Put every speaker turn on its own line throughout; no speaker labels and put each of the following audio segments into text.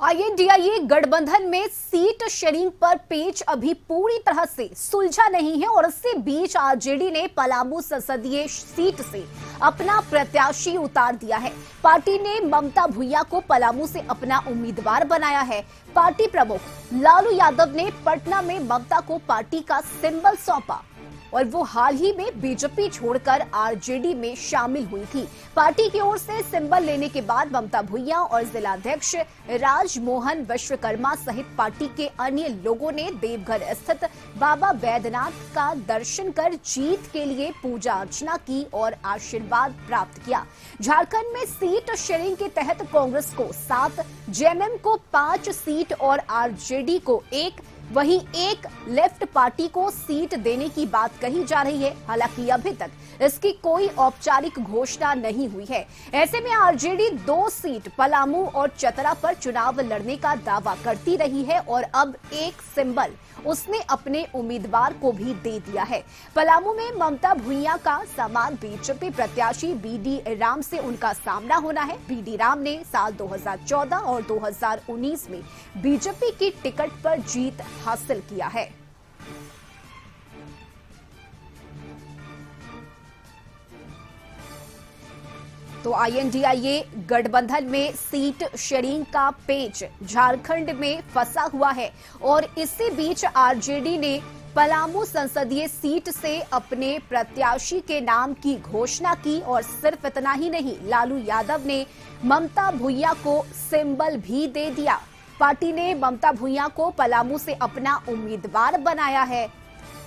INDIA गठबंधन में seat sharing पर पेच अभी पूरी तरह से सुलझा नहीं है और इसके बीच आरजेडी ने पलामू संसदीय सीट से अपना प्रत्याशी उतार दिया है। पार्टी ने ममता भुइयां को पलामू से अपना उम्मीदवार बनाया है। पार्टी प्रमुख लालू यादव ने पटना में ममता को पार्टी का सिंबल सौंपा और वो हाल ही में बीजेपी छोड़कर आरजेडी में शामिल हुई थी। पार्टी की ओर से सिंबल लेने के बाद ममता भुइयां और जिलाध्यक्ष राजमोहन विश्वकर्मा सहित पार्टी के अन्य लोगों ने देवघर स्थित बाबा बैद्यनाथ का दर्शन कर जीत के लिए पूजा अर्चना की और आशीर्वाद प्राप्त किया। झारखंड में सीट शेयरिंग के तहत कांग्रेस को 7, जेएमएम को 5 सीट और आरजेडी को 1, वहीं एक लेफ्ट पार्टी को सीट देने की बात कही जा रही है। हालांकि अभी तक इसकी कोई औपचारिक घोषणा नहीं हुई है। ऐसे में आरजेडी 2 सीट पलामू और चतरा पर चुनाव लड़ने का दावा करती रही है और अब एक सिंबल उसने अपने उम्मीदवार को भी दे दिया है। पलामू में ममता भुइयां का समान बीजेपी प्रत्याशी बीडी राम से उनका सामना होना है। बीडी राम ने साल 2014 और 2019 में बीजेपी की टिकट पर जीत हासिल किया है। तो आईएनडीआईए गठबंधन में सीट शेयरिंग का पेच झारखंड में फंसा हुआ है और इसी बीच आरजेडी ने पलामू संसदीय सीट से अपने प्रत्याशी के नाम की घोषणा की और सिर्फ इतना ही नहीं, लालू यादव ने ममता भुइयां को सिंबल भी दे दिया। पार्टी ने ममता भुइयां को पलामू से अपना उम्मीदवार बनाया है।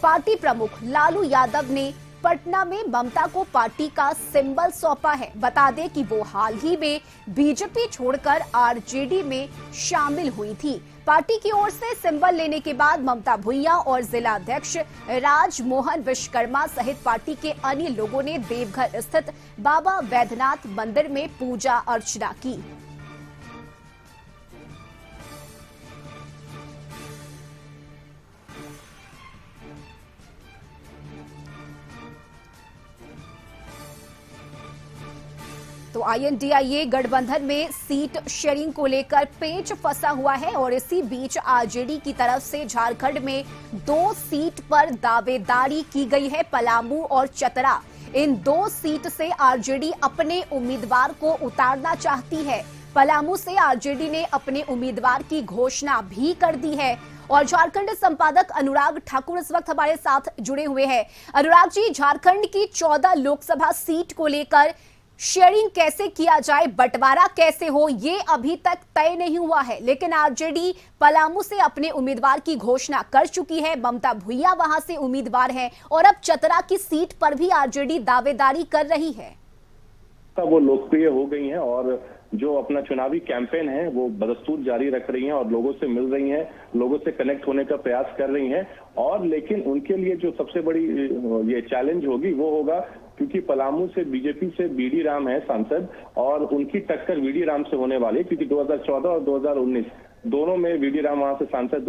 पार्टी प्रमुख लालू यादव ने पटना में ममता को पार्टी का सिंबल सौंपा है। बता दें कि वो हाल ही में बीजेपी छोड़कर आरजेडी में शामिल हुई थी। पार्टी की ओर से सिंबल लेने के बाद ममता भुइयां और जिलाध्यक्ष राजमोहन विश्वकर्मा सहित पार्टी के अन्य लोगों ने देवघर स्थित बाबा बैद्यनाथ मंदिर में पूजा अर्चना की। तो आईएनडीआईए गठबंधन में सीट शेयरिंग को लेकर पेच फंसा हुआ है और इसी बीच आरजेडी की तरफ से झारखंड में 2 सीट पर दावेदारी की गई है, पलामू और चतरा। इन 2 सीट से आरजेडी अपने उम्मीदवार को उतारना चाहती है। पलामू से आरजेडी ने अपने उम्मीदवार की घोषणा भी कर दी है और झारखंड संपादक अनुराग ठाकुर इस वक्त हमारे साथ जुड़े हुए हैं। अनुराग जी, झारखंड की 14 लोकसभा सीट को लेकर शेयरिंग कैसे किया जाए, बंटवारा कैसे हो, ये अभी तक तय नहीं हुआ है, लेकिन आरजेडी पलामू से अपने उम्मीदवार की घोषणा कर चुकी है। ममता भुइयां वहां से उम्मीदवार हैं और अब चतरा की सीट पर भी आरजेडी दावेदारी कर रही है।
वो लोकप्रिय हो गई हैं और जो अपना चुनावी कैंपेन है वो बदस्तूर जारी रख रही हैं और लोगों से मिल रही हैं, लोगों से कनेक्ट होने का प्रयास कर रही हैं। और लेकिन उनके लिए जो सबसे बड़ी ये चैलेंज होगी वो होगा, क्योंकि पलामू से बीजेपी से बीडी राम है सांसद और उनकी टक्कर वीडी राम से होने वाली है, क्योंकि 2014 और 2019 दोनों में वीडी राम वहां से सांसद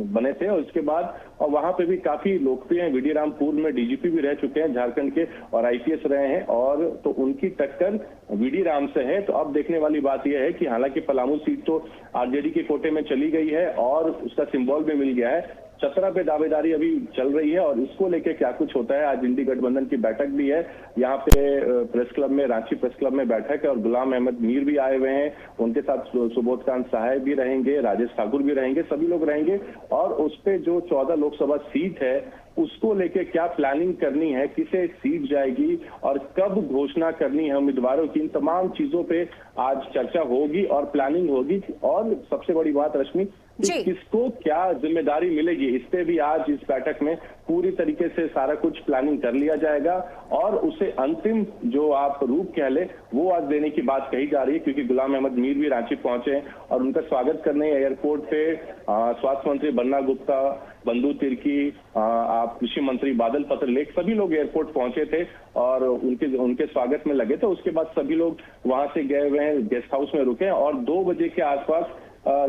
बने थे और इसके बाद और वहां पे भी काफी लोकप्रिय हैं। वीडी राम पूर्व में डीजीपी भी रह चुके हैं झारखंड के और आईपीएस रहे हैं और तो उनकी टक्कर वीडी राम से है। तो अब देखने वाली बात यह है कि हालांकि पलामू सीट तो आरजेडी के कोटे में चली गई है और उसका सिंबल भी मिल गया है, चतरा पे दावेदारी अभी चल रही है और इसको लेके क्या कुछ होता है। आज इंडी गठबंधन की बैठक भी है यहाँ पे प्रेस क्लब में, रांची प्रेस क्लब में बैठक है और गुलाम अहमद मीर भी आए हुए हैं, उनके साथ सुबोधकांत साहब भी रहेंगे, राजेश ठाकुर भी रहेंगे, सभी लोग रहेंगे और उस पे जो 14 लोकसभा सीट है उसको लेके क्या प्लानिंग करनी है, किसे सीट जाएगी और कब घोषणा करनी है उम्मीदवारों की, इन तमाम चीजों पे आज चर्चा होगी और प्लानिंग होगी। और सबसे बड़ी बात रश्मि, किसको क्या जिम्मेदारी मिलेगी, इस पे भी आज इस बैठक में पूरी तरीके से सारा कुछ प्लानिंग कर लिया जाएगा और उसे अंतिम जो आप रूप कह ले वो आज देने की बात कही जा रही है। क्योंकि गुलाम अहमद मीर भी रांची पहुंचे हैं और उनका स्वागत करने एयरपोर्ट पे स्वास्थ्य मंत्री बन्ना गुप्ता, बंधु तिर्की, आप कृषि मंत्री बादल पत्रलेख, सभी लोग एयरपोर्ट पहुंचे थे और उनके स्वागत में लगे थे। उसके बाद सभी लोग वहां से गए हुए हैं, गेस्ट हाउस में रुके और 2 बजे के आसपास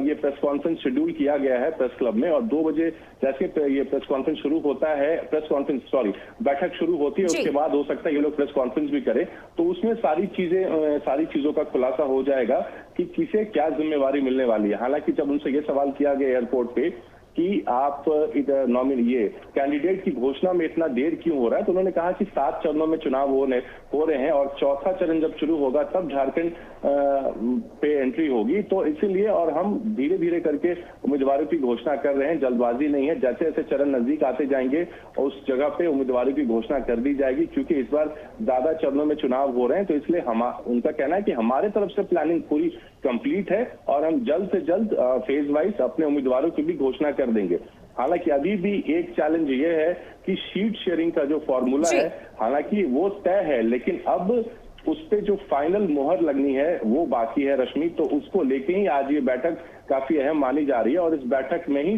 ये प्रेस कॉन्फ्रेंस शेड्यूल किया गया है प्रेस क्लब में और 2 बजे जैसे ये प्रेस कॉन्फ्रेंस शुरू होता है, बैठक शुरू होती है, उसके बाद हो सकता है ये लोग प्रेस कॉन्फ्रेंस भी करें, तो उसमें सारी चीजों का खुलासा हो जाएगा कि किसे क्या जिम्मेवारी मिलने वाली है। हालांकि जब उनसे ये सवाल किया गया एयरपोर्ट पे कि आप इधर ये कैंडिडेट की घोषणा में इतना देर क्यों हो रहा है, तो उन्होंने कहा कि 7 चरणों में चुनाव हो रहे हैं और चौथा चरण जब शुरू होगा तब झारखंड पे एंट्री होगी, तो इसीलिए और हम धीरे धीरे करके उम्मीदवारों की घोषणा कर रहे हैं, जल्दबाजी नहीं है। जैसे जैसे चरण नजदीक आते जाएंगे उस जगह पे उम्मीदवारों की घोषणा कर दी जाएगी, क्योंकि इस बार ज्यादा चरणों में चुनाव हो रहे हैं। तो इसलिए उनका कहना है कि हमारे तरफ से प्लानिंग पूरी कंप्लीट है और हम जल्द से जल्द फेज वाइज अपने उम्मीदवारों की भी घोषणा कर देंगे। हालांकि अभी भी एक चैलेंज ये है कि शीट शेयरिंग का जो फॉर्मूला है, हालांकि वो तय है, लेकिन अब उस पे जो फाइनल मोहर लगनी है वो बाकी है रश्मि। तो उसको लेके ही आज ये बैठक काफी अहम मानी जा रही है और इस बैठक में ही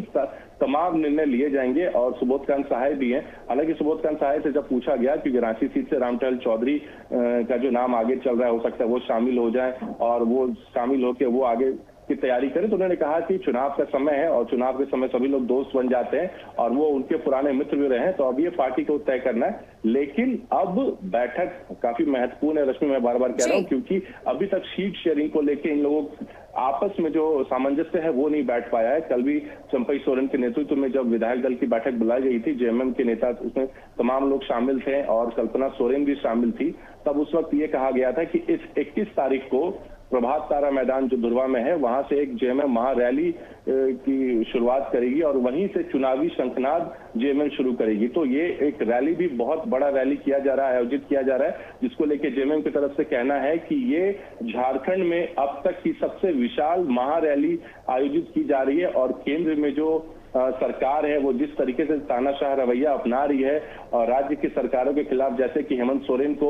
तमाम निर्णय लिए जाएंगे। और सुबोधकांत सहाय भी हैं। हालांकि सुबोधकांत सहाय से जब पूछा गया कि रांची सीट से रामटहल चौधरी का जो नाम आगे चल रहा है, हो सकता है वो शामिल हो जाए और वो शामिल होकर वो आगे की तैयारी करें, तो उन्होंने कहा कि चुनाव का समय है और चुनाव के समय सभी लोग दोस्त बन जाते हैं और वो उनके पुराने मित्र भी रहे हैं, तो अब ये पार्टी को तय करना है। लेकिन अब बैठक काफी महत्वपूर्ण है रश्मि, मैं बार बार कह रहा हूँ, क्योंकि अभी तक सीट शेयरिंग को लेकर इन लोगों आपस में जो सामंजस्य है वो नहीं बैठ पाया है। कल भी चंपई सोरेन के नेतृत्व में जब विधायक दल की बैठक बुलाई गई थी, जेएमएम के नेता उसमें तमाम लोग शामिल थे और कल्पना सोरेन भी शामिल थी, तब उस वक्त ये कहा गया था कि इस 21 तारीख को प्रभात तारा मैदान जो दुर्वा में है वहां से एक जेएमएम महारैली की शुरुआत करेगी और वहीं से चुनावी शंखनाद जेएमएम शुरू करेगी। तो ये एक रैली भी बहुत बड़ा रैली किया जा रहा है, आयोजित किया जा रहा है, जिसको लेके जेएमएम की तरफ से कहना है कि ये झारखंड में अब तक की सबसे विशाल महारैली आयोजित की जा रही है और केंद्र में जो सरकार है वो जिस तरीके से तानाशाह रवैया अपना रही है और राज्य की सरकारों के खिलाफ, जैसे कि हेमंत सोरेन को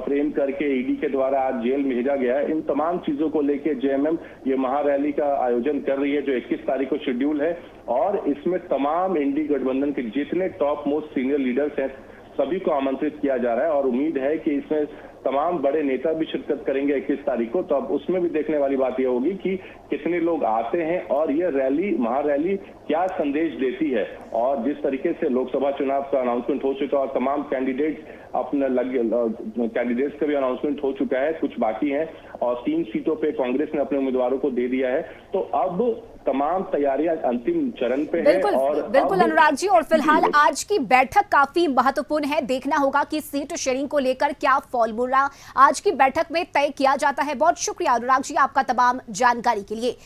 फ्रेम करके ईडी के द्वारा आज जेल में भेजा गया है, इन तमाम चीजों को लेके जेएमएम ये महारैली का आयोजन कर रही है जो 21 तारीख को शेड्यूल है। और इसमें तमाम इंडी गठबंधन के जितने टॉप मोस्ट सीनियर लीडर्स हैं सभी को आमंत्रित किया जा रहा है और उम्मीद है कि इसमें तमाम बड़े नेता भी शिरकत करेंगे 21 तारीख को। तो अब उसमें भी देखने वाली बात यह होगी कि कितने लोग आते हैं और ये रैली महारैली क्या संदेश देती है। और जिस तरीके से लोकसभा चुनाव का अनाउंसमेंट हो चुका और तमाम कैंडिडेट अपने कैंडिडेट्स का भी अनाउंसमेंट हो चुका है, कुछ बाकी हैं और 3 सीटों पे कांग्रेस ने अपने उम्मीदवारों को दे दिया है, तो अब तमाम तैयारियां अंतिम चरण पे है। और
बिल्कुल अनुराग जी, और फिलहाल आज की बैठक काफी महत्वपूर्ण है। देखना होगा कि सीट शेयरिंग को लेकर क्या फॉर्मूला आज की बैठक में तय किया जाता है। बहुत शुक्रिया अनुराग जी आपका तमाम जानकारी के लिए।